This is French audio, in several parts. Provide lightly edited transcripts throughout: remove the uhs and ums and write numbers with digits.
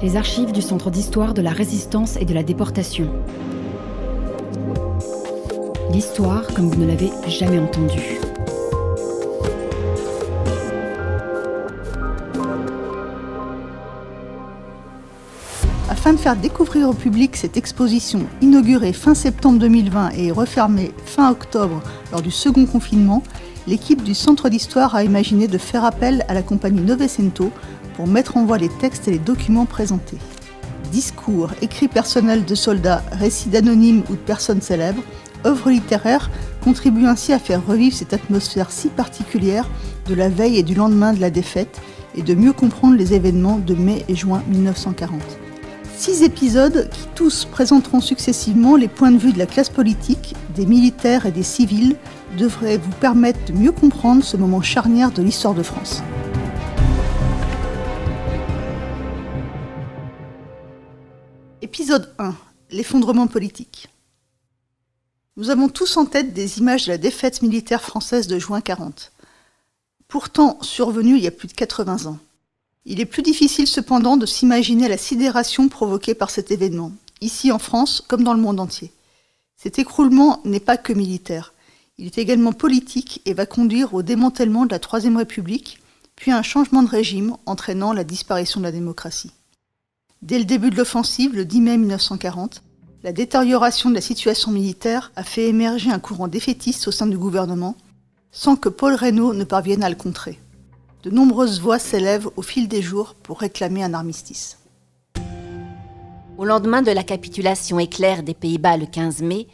Les archives du Centre d'histoire de la Résistance et de la Déportation. L'histoire comme vous ne l'avez jamais entendue. Afin de faire découvrir au public cette exposition inaugurée fin septembre 2020 et refermée fin octobre lors du second confinement, l'équipe du Centre d'histoire a imaginé de faire appel à la compagnie Novecento pour mettre en voie les textes et les documents présentés. Discours, écrits personnels de soldats, récits d'anonymes ou de personnes célèbres, œuvres littéraires contribuent ainsi à faire revivre cette atmosphère si particulière de la veille et du lendemain de la défaite et de mieux comprendre les événements de mai et juin 1940. 6 épisodes qui tous présenteront successivement les points de vue de la classe politique, des militaires et des civils devraient vous permettre de mieux comprendre ce moment charnière de l'histoire de France. Épisode 1. L'effondrement politique. Nous avons tous en tête des images de la défaite militaire française de juin 40. Pourtant survenue il y a plus de 80 ans. Il est plus difficile cependant de s'imaginer la sidération provoquée par cet événement, ici en France comme dans le monde entier. Cet écroulement n'est pas que militaire. Il est également politique et va conduire au démantèlement de la Troisième République, puis à un changement de régime entraînant la disparition de la démocratie. Dès le début de l'offensive, le 10 mai 1940, la détérioration de la situation militaire a fait émerger un courant défaitiste au sein du gouvernement, sans que Paul Reynaud ne parvienne à le contrer. De nombreuses voix s'élèvent au fil des jours pour réclamer un armistice. Au lendemain de la capitulation éclair des Pays-Bas le 15 mai,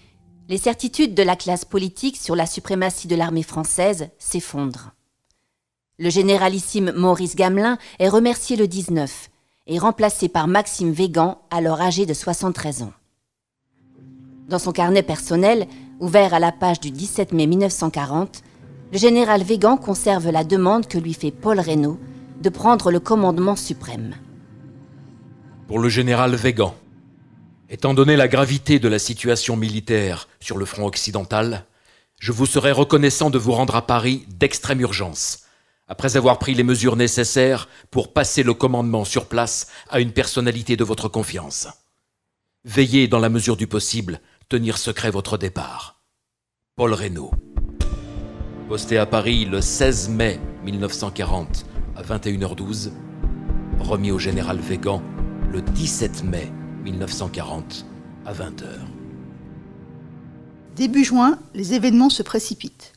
les certitudes de la classe politique sur la suprématie de l'armée française s'effondrent. Le généralissime Maurice Gamelin est remercié le 19 et remplacé par Maxime Weygand, alors âgé de 73 ans. Dans son carnet personnel, ouvert à la page du 17 mai 1940, le général Weygand conserve la demande que lui fait Paul Reynaud de prendre le commandement suprême. Pour le général Weygand, étant donné la gravité de la situation militaire sur le front occidental, je vous serais reconnaissant de vous rendre à Paris d'extrême urgence, après avoir pris les mesures nécessaires pour passer le commandement sur place à une personnalité de votre confiance. Veillez, dans la mesure du possible, tenir secret votre départ. Paul Reynaud. Posté à Paris le 16 mai 1940 à 21h12, remis au général Weygand le 17 mai 1940 à 20h. Début juin, les événements se précipitent.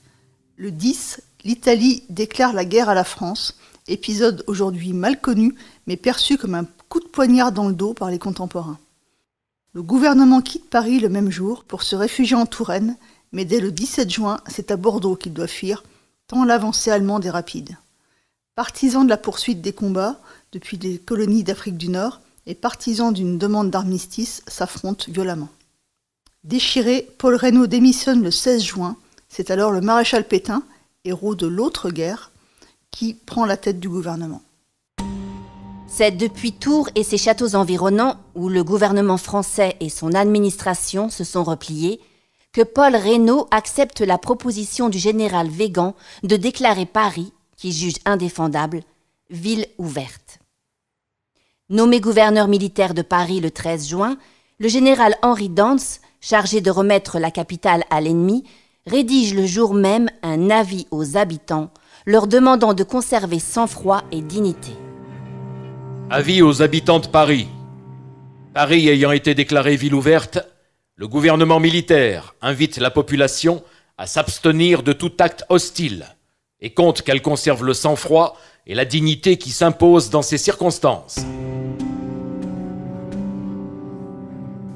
Le 10, l'Italie déclare la guerre à la France, épisode aujourd'hui mal connu, mais perçu comme un coup de poignard dans le dos par les contemporains. Le gouvernement quitte Paris le même jour pour se réfugier en Touraine, mais dès le 17 juin, c'est à Bordeaux qu'il doit fuir, tant l'avancée allemande est rapide. Partisans de la poursuite des combats, depuis les colonies d'Afrique du Nord, et partisans d'une demande d'armistice s'affrontent violemment. Déchiré, Paul Reynaud démissionne le 16 juin, c'est alors le maréchal Pétain, héros de l'autre guerre, qui prend la tête du gouvernement. C'est depuis Tours et ses châteaux environnants, où le gouvernement français et son administration se sont repliés, que Paul Reynaud accepte la proposition du général Weygand de déclarer Paris, qu'il juge indéfendable, ville ouverte. Nommé gouverneur militaire de Paris le 13 juin, le général Henri Dance, chargé de remettre la capitale à l'ennemi, rédige le jour même un avis aux habitants, leur demandant de conserver sang-froid et dignité. Avis aux habitants de Paris. Paris ayant été déclarée ville ouverte, le gouvernement militaire invite la population à s'abstenir de tout acte hostile et compte qu'elle conserve le sang-froid et la dignité qui s'imposent dans ces circonstances.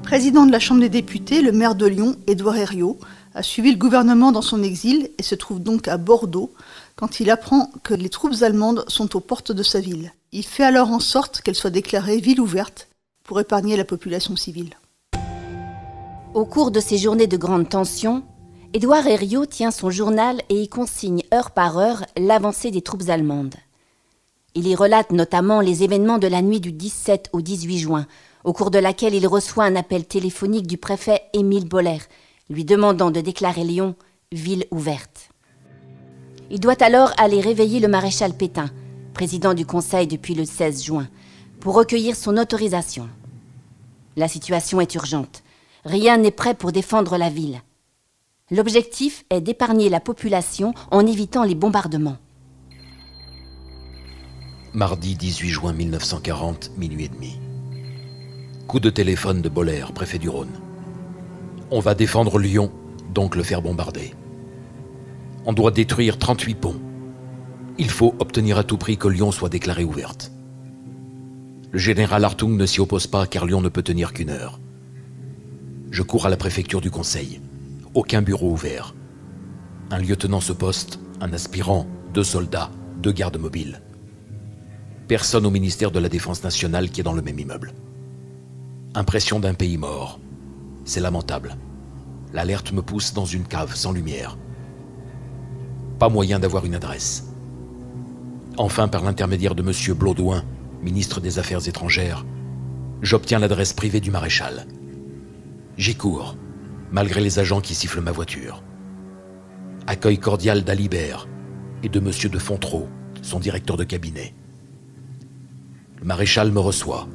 Président de la Chambre des députés, le maire de Lyon, Édouard Herriot, a suivi le gouvernement dans son exil et se trouve donc à Bordeaux quand il apprend que les troupes allemandes sont aux portes de sa ville. Il fait alors en sorte qu'elle soit déclarée ville ouverte pour épargner la population civile. Au cours de ces journées de grande tension, Édouard Herriot tient son journal et y consigne heure par heure l'avancée des troupes allemandes. Il y relate notamment les événements de la nuit du 17 au 18 juin, au cours de laquelle il reçoit un appel téléphonique du préfet Émile Boller, lui demandant de déclarer Lyon ville ouverte. Il doit alors aller réveiller le maréchal Pétain, président du Conseil depuis le 16 juin, pour recueillir son autorisation. La situation est urgente. Rien n'est prêt pour défendre la ville. L'objectif est d'épargner la population en évitant les bombardements. Mardi 18 juin 1940, minuit et demi. Coup de téléphone de Boller, préfet du Rhône. On va défendre Lyon, donc le faire bombarder. On doit détruire 38 ponts. Il faut obtenir à tout prix que Lyon soit déclarée ouverte. Le général Hartung ne s'y oppose pas car Lyon ne peut tenir qu'1 heure. Je cours à la préfecture du Conseil. Aucun bureau ouvert. Un lieutenant se poste, un aspirant, 2 soldats, 2 gardes mobiles. Personne au ministère de la Défense nationale qui est dans le même immeuble. Impression d'un pays mort. C'est lamentable. L'alerte me pousse dans une cave sans lumière. Pas moyen d'avoir une adresse. Enfin, par l'intermédiaire de M. Blaudouin, ministre des Affaires étrangères, j'obtiens l'adresse privée du maréchal. J'y cours, malgré les agents qui sifflent ma voiture. Accueil cordial d'Alibert et de M. de Fontreau, son directeur de cabinet. Le maréchal me reçoit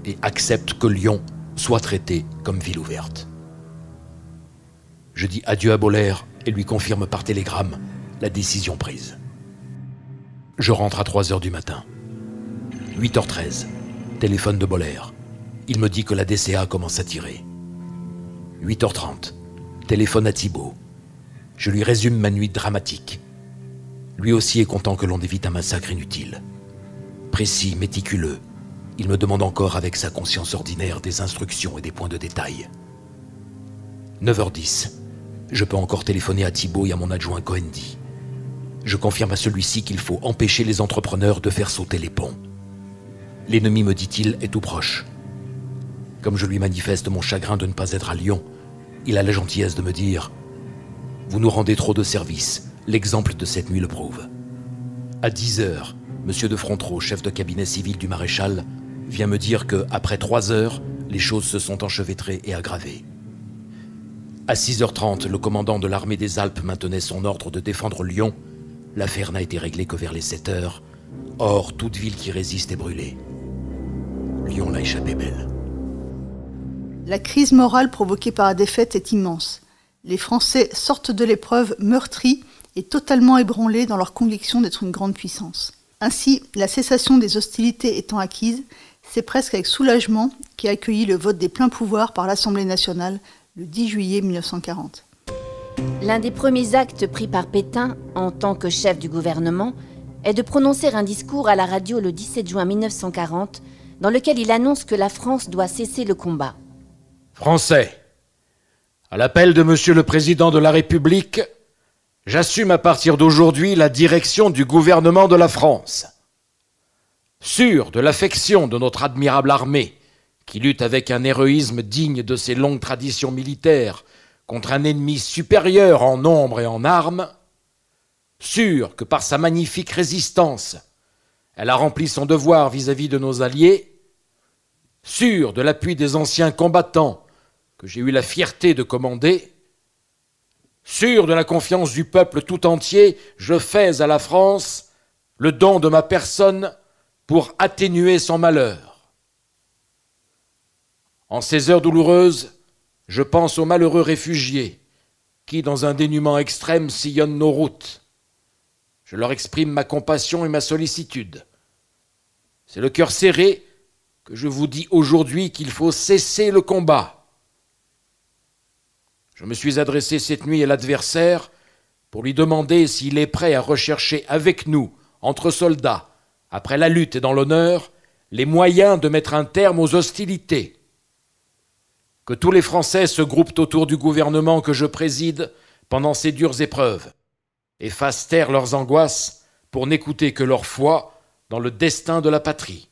et accepte que Lyon soit traitée comme ville ouverte. Je dis adieu à Boller et lui confirme par télégramme la décision prise. Je rentre à 3h du matin. 8h13, téléphone de Boller. Il me dit que la DCA commence à tirer. 8h30, téléphone à Thibault. Je lui résume ma nuit dramatique. Lui aussi est content que l'on évite un massacre inutile. Précis, méticuleux, il me demande encore avec sa conscience ordinaire des instructions et des points de détail. 9h10, je peux encore téléphoner à Thibault et à mon adjoint Coendi. Je confirme à celui-ci qu'il faut empêcher les entrepreneurs de faire sauter les ponts. L'ennemi, me dit-il, est tout proche. Comme je lui manifeste mon chagrin de ne pas être à Lyon, il a la gentillesse de me dire « Vous nous rendez trop de services, l'exemple de cette nuit le prouve. » À 10h, M. de Fontreau, chef de cabinet civil du maréchal, vient me dire que, après 3 heures, les choses se sont enchevêtrées et aggravées. À 6h30, le commandant de l'armée des Alpes maintenait son ordre de défendre Lyon. L'affaire n'a été réglée que vers les 7h. Or, toute ville qui résiste est brûlée. Lyon l'a échappé belle. La crise morale provoquée par la défaite est immense. Les Français sortent de l'épreuve meurtris et totalement ébranlés dans leur conviction d'être une grande puissance. Ainsi, la cessation des hostilités étant acquise, c'est presque avec soulagement qu'est accueilli le vote des pleins pouvoirs par l'Assemblée nationale le 10 juillet 1940. L'un des premiers actes pris par Pétain, en tant que chef du gouvernement, est de prononcer un discours à la radio le 17 juin 1940, dans lequel il annonce que la France doit cesser le combat. Français, à l'appel de Monsieur le Président de la République, j'assume à partir d'aujourd'hui la direction du gouvernement de la France. Sûr de l'affection de notre admirable armée, qui lutte avec un héroïsme digne de ses longues traditions militaires contre un ennemi supérieur en nombre et en armes, sûr que par sa magnifique résistance, elle a rempli son devoir vis-à-vis de nos alliés, sûr de l'appui des anciens combattants que j'ai eu la fierté de commander, sûr de la confiance du peuple tout entier, je fais à la France le don de ma personne pour atténuer son malheur. En ces heures douloureuses, je pense aux malheureux réfugiés qui, dans un dénuement extrême, sillonnent nos routes. Je leur exprime ma compassion et ma sollicitude. C'est le cœur serré que je vous dis aujourd'hui qu'il faut cesser le combat. Je me suis adressé cette nuit à l'adversaire pour lui demander s'il est prêt à rechercher avec nous, entre soldats, après la lutte et dans l'honneur, les moyens de mettre un terme aux hostilités. Que tous les Français se groupent autour du gouvernement que je préside pendant ces dures épreuves et fassent taire leurs angoisses pour n'écouter que leur foi dans le destin de la patrie.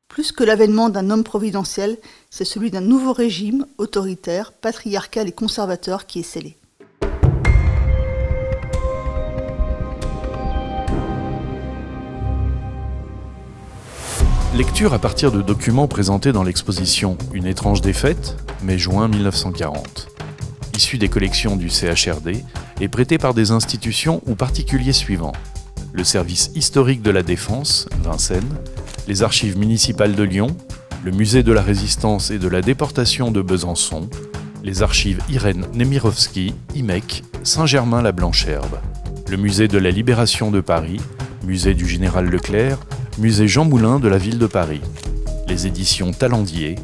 Plus que l'avènement d'un homme providentiel, c'est celui d'un nouveau régime autoritaire, patriarcal et conservateur qui est scellé. Lecture à partir de documents présentés dans l'exposition « Une étrange défaite », mai-juin 1940. Issu des collections du CHRD et prêté par des institutions ou particuliers suivants. Le service historique de la Défense, Vincennes, les archives municipales de Lyon, le musée de la Résistance et de la déportation de Besançon, les archives Irène Nemirovsky, IMEC, Saint-Germain-la-Blancherbe, le musée de la Libération de Paris, musée du Général Leclerc, musée Jean Moulin de la ville de Paris, les éditions Talendier,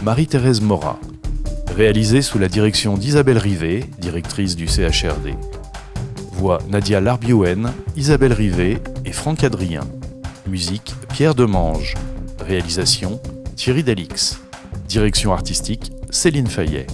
Marie-Thérèse Morat, réalisé sous la direction d'Isabelle Rivet, directrice du CHRD. Voix Nadia Larbiouen, Isabelle Rivet et Franck Adrien. Musique Pierre Demange. Réalisation Thierry Delix. Direction artistique Céline Fayet.